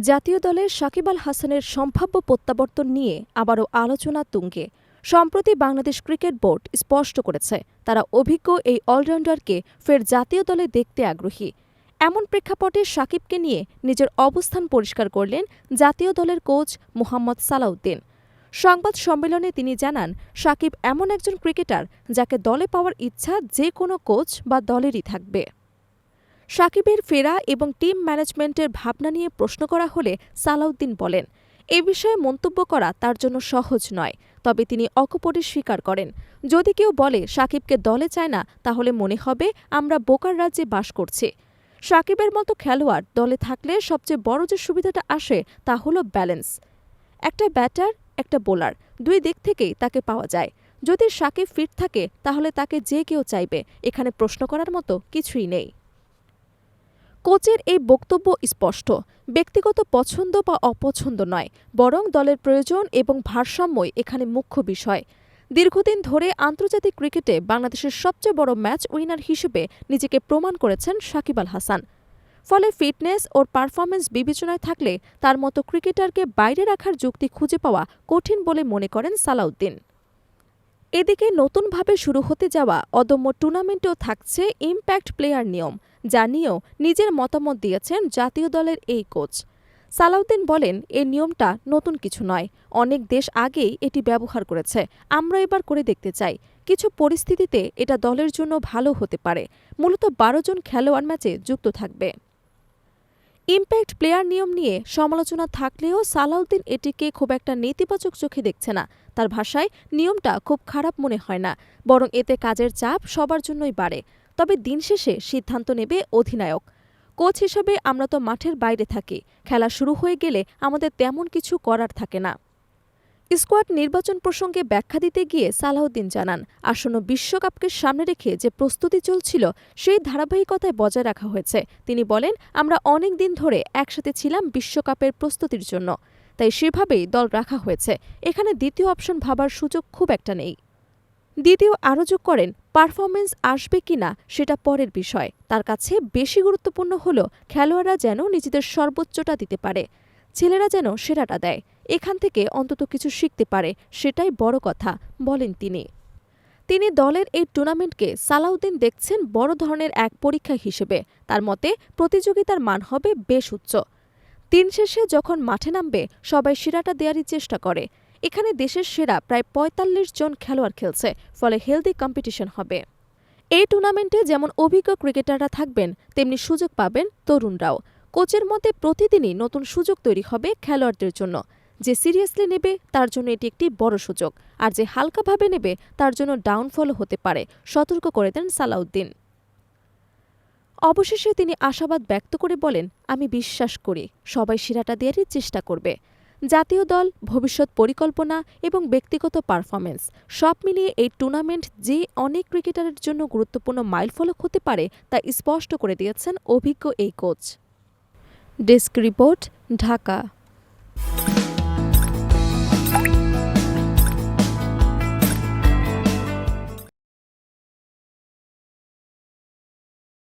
জাতীয় দলের সাকিব আল হাসানের সম্ভাব্য প্রত্যাবর্তন নিয়ে আবারও আলোচনা তুঙ্গে। সম্প্রতি বাংলাদেশ ক্রিকেট বোর্ড স্পষ্ট করেছে, তারা অভিজ্ঞ এই অলরাউন্ডারকে ফের জাতীয় দলে দেখতে আগ্রহী। এমন প্রেক্ষাপটে সাকিবকে নিয়ে নিজের অবস্থান পরিষ্কার করলেন জাতীয় দলের কোচ মোহাম্মদ সালাউদ্দিন। সংবাদ সম্মেলনে তিনি জানান, সাকিব এমন একজন ক্রিকেটার যাকে দলে পাওয়ার ইচ্ছা যে কোনো কোচ বা দলেরই থাকবে। সাকিবের ফেরা এবং টিম ম্যানেজমেন্টের ভাবনা নিয়ে প্রশ্ন করা হলে সালাউদ্দিন বলেন, এ বিষয়ে মন্তব্য করা তার জন্য সহজ নয়। তবে তিনি অকপটে স্বীকার করেন, যদি কেউ বলে সাকিবকে দলে চায় না, তাহলে মনে হবে আমরা বোকার রাজ্যে বাস করছি। সাকিবের মতো খেলোয়াড় দলে থাকলে সবচেয়ে বড় যে সুবিধাটা আসে তা হলো ব্যালেন্স। একটা ব্যাটার, একটা বোলার, দুই দিক থেকেই তাকে পাওয়া যায়। যদি সাকিব ফিট থাকে তাহলে তাকে যে কেউ চাইবে, এখানে প্রশ্ন করার মতো কিছুই নেই। কোচের এই বক্তব্য স্পষ্ট, ব্যক্তিগত পছন্দ বা অপছন্দ নয়, বরং দলের প্রয়োজন এবং ভারসাম্যই এখানে মুখ্য বিষয়। দীর্ঘদিন ধরে আন্তর্জাতিক ক্রিকেটে বাংলাদেশের সবচেয়ে বড় ম্যাচ উইনার হিসেবে নিজেকে প্রমাণ করেছেন সাকিব আল হাসান। ফলে ফিটনেস ও পারফরম্যান্স বিবেচনায় থাকলে তার মতো ক্রিকেটারকে বাইরে রাখার যুক্তি খুঁজে পাওয়া কঠিন বলে মনে করেন সালাউদ্দিন। এদিকে নতুনভাবে শুরু হতে যাওয়া অদম্য টুর্নামেন্টেও থাকছে ইম্প্যাক্ট প্লেয়ার নিয়ম, যা নিয়েও নিজের মতামত দিয়েছেন জাতীয় দলের এই কোচ। সালাউদ্দিন বলেন, এই নিয়মটা নতুন কিছু নয়, অনেক দেশ আগেই এটি ব্যবহার করেছে, আমরা এবার করে দেখতে চাই। কিছু পরিস্থিতিতে এটা দলের জন্য ভালো হতে পারে। মূলত ১২ জন খেলোয়াড় ম্যাচে যুক্ত থাকবে। ইম্প্যাক্ট প্লেয়ার নিয়ম নিয়ে সমালোচনা থাকলেও সালাউদ্দিন এটিকে খুব একটা নেতিবাচক চোখে দেখছে না। তার ভাষায়, নিয়মটা খুব খারাপ মনে হয় না, বরং এতে কাজের চাপ সবার জন্যই বাড়ে। তবে দিন শেষে সিদ্ধান্ত নেবে অধিনায়ক। কোচ হিসেবে আমরা তো মাঠের বাইরে থাকি, খেলা শুরু হয়ে গেলে আমাদের তেমন কিছু করার থাকে না। স্কোয়াড নির্বাচন প্রসঙ্গে ব্যাখ্যা দিতে গিয়ে সালাউদ্দিন জানান, আসন্ন বিশ্বকাপকে সামনে রেখে যে প্রস্তুতি চলছিল সেই ধারাবাহিকতায় বজায় রাখা হয়েছে। তিনি বলেন, আমরা অনেক দিন ধরে একসাথে ছিলাম বিশ্বকাপের প্রস্তুতির জন্য, তাই সেভাবেই দল রাখা হয়েছে। এখানে দ্বিতীয় অপশন ভাবার সুযোগ খুব একটা নেই। দ্বিতীয় আরও যোগ করেন, পারফরমেন্স আসবে কিনা সেটা পরের বিষয়। তার কাছে বেশি গুরুত্বপূর্ণ হল খেলোয়াড়রা যেন নিজেদের সর্বোচ্চটা দিতে পারে, ছেলেরা যেন সেরাটা দেয়, এখান থেকে অন্তত কিছু শিখতে পারে, সেটাই বড় কথা বলেন তিনি দলের এই টুর্নামেন্টকে সালাউদ্দিন দেখছেন বড় ধরনের এক পরীক্ষা হিসেবে। তার মতে প্রতিযোগিতার মান হবে বেশ উচ্চ। দিন শেষে যখন মাঠে নামবে সবাই সেরাটা দেওয়ারই চেষ্টা করে। এখানে দেশের সেরা প্রায় ৪৫ জন খেলোয়াড় খেলছে, ফলে হেলদি কম্পিটিশন হবে। এই টুর্নামেন্টে যেমন অভিজ্ঞ ক্রিকেটাররা থাকবেন, তেমনি সুযোগ পাবেন তরুণরাও। কোচের মতে প্রতিদিনই নতুন সুযোগ তৈরি হবে খেলোয়াড়দের জন্য। যে সিরিয়াসলি নেবে তার জন্য এটি একটি বড় সুযোগ, আর যে হালকাভাবে নেবে তার জন্য ডাউনফলও হতে পারে, সতর্ক করে দেন সালাউদ্দিন। অবশেষে তিনি আশাবাদ ব্যক্ত করে বলেন, আমি বিশ্বাস করি সবাই সেরাটা দেওয়ারই চেষ্টা করবে। জাতীয় দল, ভবিষ্যৎ পরিকল্পনা এবং ব্যক্তিগত পারফরমেন্স সব মিলিয়ে এই টুর্নামেন্ট যে অনেক ক্রিকেটারের জন্য গুরুত্বপূর্ণ মাইলফলক হতে পারে তা স্পষ্ট করে দিয়েছেন অভিজ্ঞ এই কোচ। Desk report, Dhaka.